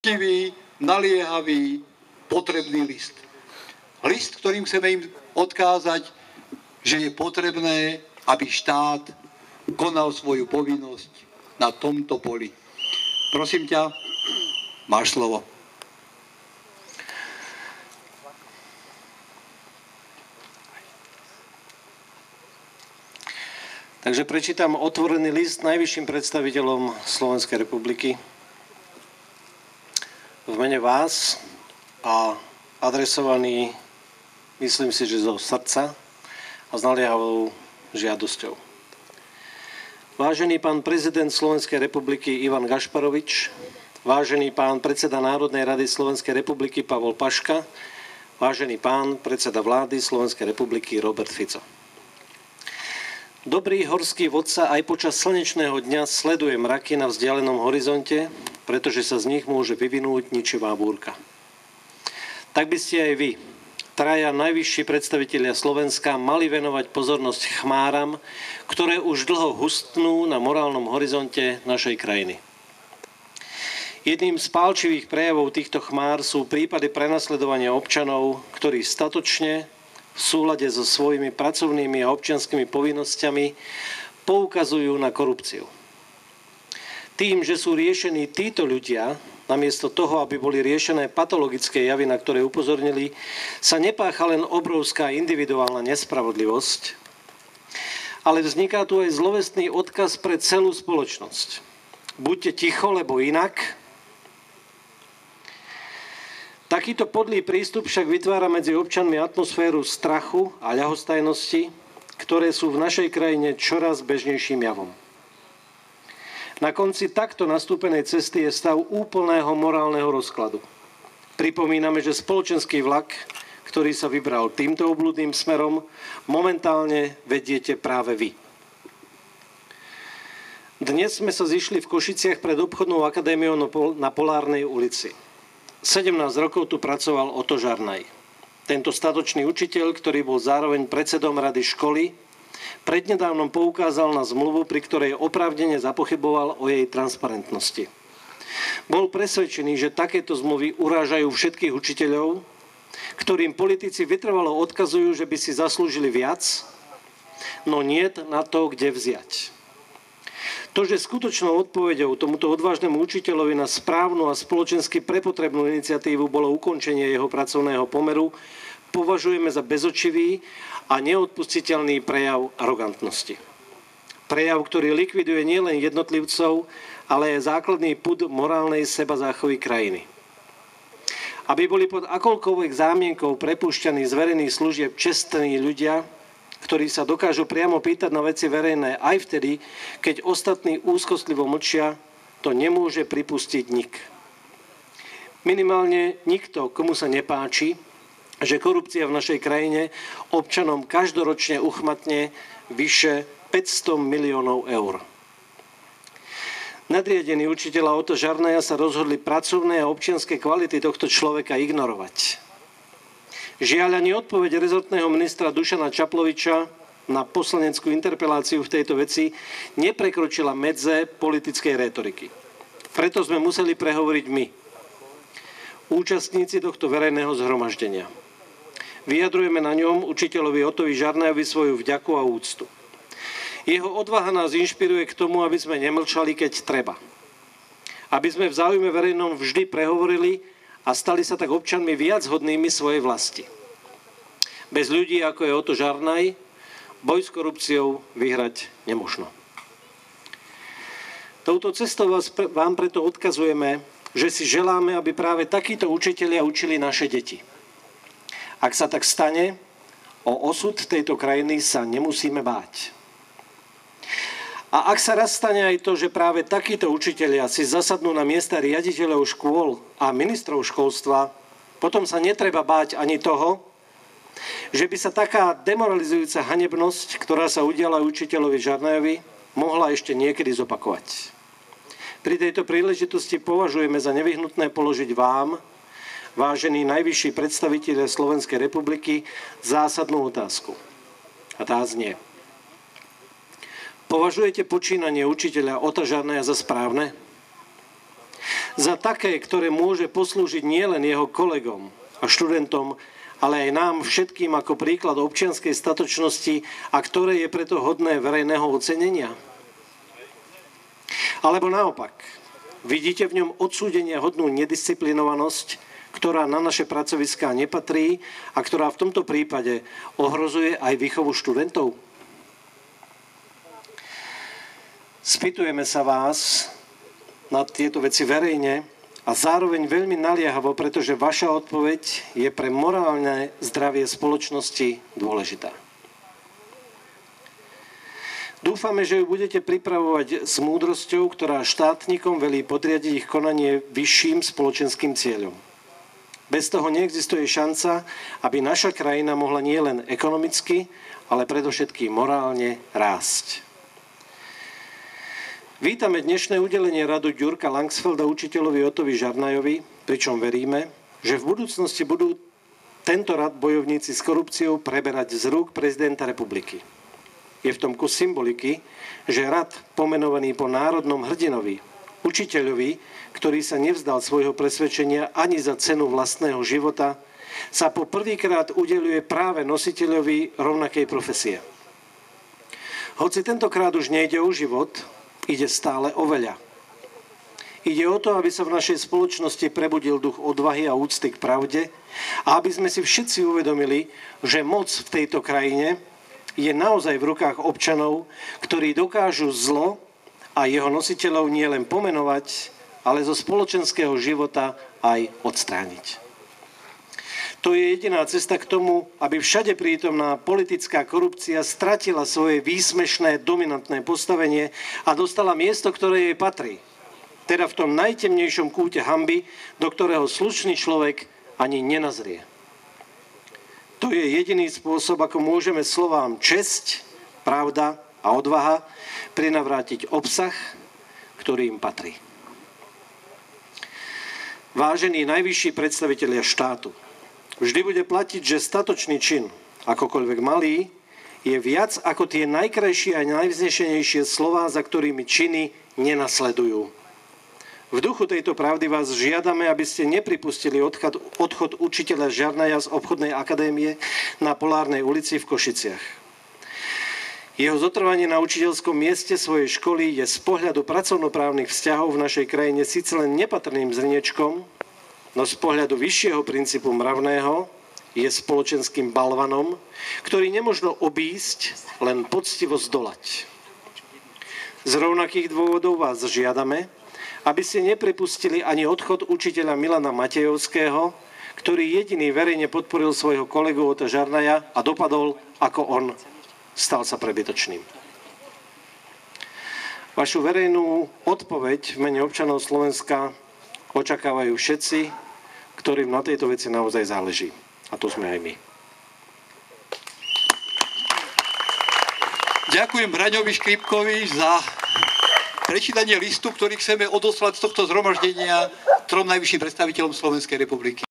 poctivý, naliehavý, potrebný list. List, ktorým chceme im odkázať, že je potrebné, aby štát konal svoju povinnosť na tomto poli. Prosím ťa, máš slovo. Takže prečítam otvorený list najvyšším predstaviteľom Slovenskej republiky v mene vás a adresovaný, myslím si, že zo srdca a s naliehavou žiadosťou. Vážený pán prezident Slovenskej republiky Ivan Gašparovič, vážený pán predseda Národnej rady Slovenskej republiky Pavol Paška, vážený pán predseda vlády Slovenskej republiky Robert Fico. Dobrý horský vodca aj počas slnečného dňa sleduje mraky na vzdialenom horizonte, pretože sa z nich môže vyvinúť ničivá búrka. Tak by ste aj vy, traja najvyšší predstavitelia Slovenska, mali venovať pozornosť chmáram, ktoré už dlho hustnú na morálnom horizonte našej krajiny. Jedným z pálčivých prejavov týchto chmár sú prípady prenasledovania občanov, ktorí statočne v súlade so svojimi pracovnými a občianskymi povinnosťami poukazujú na korupciu. Tým, že sú riešení títo ľudia, namiesto toho, aby boli riešené patologické javy, na ktoré upozornili, sa nepácha len obrovská individuálna nespravodlivosť, ale vzniká tu aj zlovestný odkaz pre celú spoločnosť. Buďte ticho, lebo inak. Takýto podlý prístup však vytvára medzi občanmi atmosféru strachu a ľahostajnosti, ktoré sú v našej krajine čoraz bežnejším javom. Na konci takto nastúpenej cesty je stav úplného morálneho rozkladu. Pripomíname, že spoločenský vlak, ktorý sa vybral týmto obľudným smerom, momentálne vediete práve vy. Dnes sme sa zišli v Košiciach pred obchodnou akadémiou na Polárnej ulici. 17 rokov tu pracoval Oto Žarnaj. Tento statočný učiteľ, ktorý bol zároveň predsedom rady školy, prednedávnom poukázal na zmluvu, pri ktorej oprávnene zapochyboval o jej transparentnosti. Bol presvedčený, že takéto zmluvy urážajú všetkých učiteľov, ktorým politici vytrvalo odkazujú, že by si zaslúžili viac, no niet na to, kde vziať. To, že skutočnou odpoveďou tomuto odvážnemu učiteľovi na správnu a spoločensky prepotrebnú iniciatívu bolo ukončenie jeho pracovného pomeru, považujeme za bezočivý a neodpustiteľný prejav arogantnosti. Prejav, ktorý likviduje nielen jednotlivcov, ale aj základný pud morálnej sebazáchovy krajiny. Aby boli pod akoukoľvek zámienkou prepúšťaní z verejných služieb čestní ľudia, ktorí sa dokážu priamo pýtať na veci verejné aj vtedy, keď ostatní úzkostlivo mlčia, to nemôže pripustiť nik. Minimálne nikto, komu sa nepáči, že korupcia v našej krajine občanom každoročne uchmatne vyše 500 miliónov eur. Nadriadení učiteľa Oto Žarnaja sa rozhodli pracovné a občianske kvality tohto človeka ignorovať. Žiaľ, ani odpoveď rezortného ministra Dušana Čaploviča na poslaneckú interpeláciu v tejto veci neprekročila medze politickej rétoriky. Preto sme museli prehovoriť my, účastníci tohto verejného zhromaždenia. Vyjadrujeme na ňom učiteľovi Otovi Žarnajovi svoju vďaku a úctu. Jeho odvaha nás inšpiruje k tomu, aby sme nemlčali, keď treba. Aby sme v záujme verejnom vždy prehovorili a stali sa tak občanmi viac hodnými svojej vlasti. Bez ľudí, ako je Oto Žarnaj, boj s korupciou vyhrať nemožno. Touto cestou vám preto odkazujeme, že si želáme, aby práve takíto učitelia učili naše deti. Ak sa tak stane, o osud tejto krajiny sa nemusíme báť. A ak sa raz stane aj to, že práve takíto učitelia si zasadnú na miesta riaditeľov škôl a ministrov školstva, potom sa netreba báť ani toho, že by sa taká demoralizujúca hanebnosť, ktorá sa udiala učiteľovi Žarnajovi, mohla ešte niekedy zopakovať. Pri tejto príležitosti považujeme za nevyhnutné položiť vám, vážení najvyšší predstavitelia Slovenskej republiky, zásadnú otázku. A tá znie: považujete počínanie učiteľa Ota Žarnaja za správne? Za také, ktoré môže poslúžiť nielen jeho kolegom a študentom, ale aj nám všetkým ako príklad občianskej statočnosti a ktoré je preto hodné verejného ocenenia? Alebo naopak, vidíte v ňom odsúdenia hodnú nedisciplinovanosť, ktorá na naše pracoviská nepatrí a ktorá v tomto prípade ohrozuje aj výchovu študentov? Spýtujeme sa vás na tieto veci verejne a zároveň veľmi naliehavo, pretože vaša odpoveď je pre morálne zdravie spoločnosti dôležitá. Dúfame, že ju budete pripravovať s múdrosťou, ktorá štátnikom velí podriadiť ich konanie vyšším spoločenským cieľom. Bez toho neexistuje šanca, aby naša krajina mohla nielen ekonomicky, ale predovšetkým morálne rásť. Vítame dnešné udelenie radu Ďurka Langsfelda učiteľovi Otovi Žarnajovi, pričom veríme, že v budúcnosti budú tento rad bojovníci s korupciou preberať z rúk prezidenta republiky. Je v tom kus symboliky, že rad pomenovaný po národnom hrdinovi, učiteľovi, ktorý sa nevzdal svojho presvedčenia ani za cenu vlastného života, sa po prvýkrát udeľuje práve nositeľovi rovnakej profesie. Hoci tentokrát už nejde o život, ide stále o veľa. Ide o to, aby sa v našej spoločnosti prebudil duch odvahy a úcty k pravde a aby sme si všetci uvedomili, že moc v tejto krajine je naozaj v rukách občanov, ktorí dokážu zlo a jeho nositeľov nielen pomenovať, ale zo spoločenského života aj odstrániť. To je jediná cesta k tomu, aby všade prítomná politická korupcia stratila svoje výsmešné dominantné postavenie a dostala miesto, ktoré jej patrí. Teda v tom najtemnejšom kúte hanby, do ktorého slušný človek ani nenazrie. To je jediný spôsob, ako môžeme slovám česť, pravda a odvaha prinavrátiť obsah, ktorý im patrí. Vážení najvyšší predstavitelia štátu, vždy bude platiť, že statočný čin, akokoľvek malý, je viac ako tie najkrajšie a najvznešenejšie slová, za ktorými činy nenasledujú. V duchu tejto pravdy vás žiadame, aby ste nepripustili odchod učiteľa Žarnaja z obchodnej akadémie na Polárnej ulici v Košiciach. Jeho zotrvanie na učiteľskom mieste svojej školy je z pohľadu pracovnoprávnych vzťahov v našej krajine síce len nepatrným zrniečkom, no z pohľadu vyššieho princípu mravného je spoločenským balvanom, ktorý nemožno obísť, len poctivo zdolať. Z rovnakých dôvodov vás žiadame, aby ste nepripustili ani odchod učiteľa Milana Matejovského, ktorý jediný verejne podporil svojho kolegu Ota Žarnaja a dopadol ako on, stal sa prebytočným. Vašu verejnú odpoveď v mene občanov Slovenska očakávajú všetci, ktorým na tejto veci naozaj záleží. A to sme aj my. Ďakujem Braňovi Škripkovi za prečítanie listu, ktorý chceme odoslať z tohto zhromaždenia 3 najvyšším predstaviteľom Slovenskej republiky.